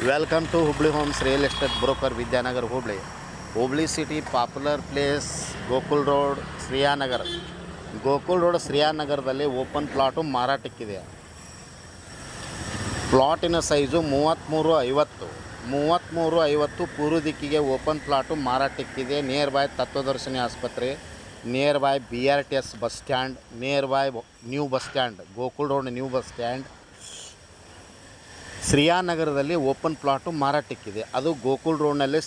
Welcome to Hubli Homes Real Estate Broker Vidyanagar Hubli. Hubli City Popular Place Gokul Road Sriyanagar. Gokul road ಶ್ರೀಯಾನಗರದಲ್ಲಿ open plot ಮಾರಾಟಕ್ಕಿದೆ. ಪ್ಲಾಟಿನ size 3350 ಪೂರ್ವ ದಿಕ್ಕಿಗೆ open plot ಮಾರಾಟಕ್ಕಿದೆ. Near by Tatvadarshini ಆಸ್ಪತ್ರೆ, near by BRTS bus stand, near by new bus stand, Gokul road new bus stand ಶ್ರೀಯಾನಗರದಲ್ಲಿ open plot ಮಾರಾಟಕ್ಕಿದೆ. ಅದು ಗೋಕುಲ್ ರೋಡ್ನಲ್ಲಿ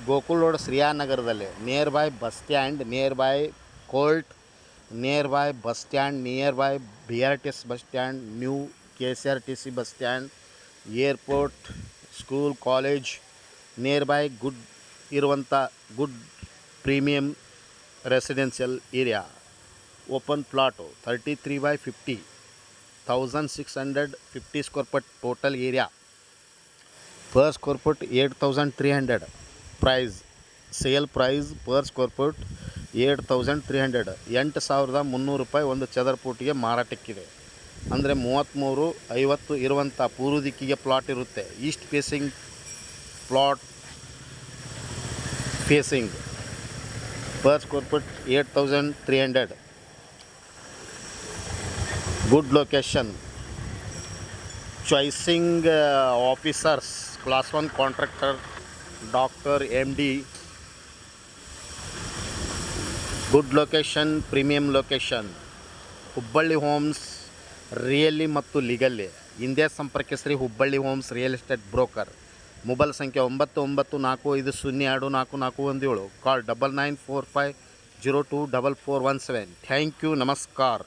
ಗೋಕುಲ್ ರೋಡ್ ಶ್ರೀಯಾನಗರದಲ್ಲಿ near by bus stand, near by court, near by bus stand, near by BRTS bus stand, new KSRTC bus stand, airport, school, college near by ಇರುವಂಥ good premium residential area. Open plot 33/50, 1650 square foot total area. Per square foot 8300 price. Sale price per square foot 8300, 8300 ರೂಪಾಯಿ ಒಂದು ಚದರ ಫೂಟಿಗೆ ಮಾರಾಟಕ್ಕಿದೆ. ಅಂದರೆ 3350 ಇರುವಂಥ ಪೂರ್ವ ದಿಕ್ಕಿಗೆ plot ಇರುತ್ತೆ. East facing plot facing per square foot 8300. Good location. Choosing officers, class 1 contractor, doctor, MD. Good location, premium location. Hubballi homes really ಮತ್ತು legally ಹಿಂದೆ ಸಂಪರ್ಕಿಸ್ರಿ. Hubballi homes real estate broker. Mobile ಸಂಖ್ಯೆ 9945024417. ಕಾಲ್ 9945024417. ಥ್ಯಾಂಕ್ ಯು, ನಮಸ್ಕಾರ.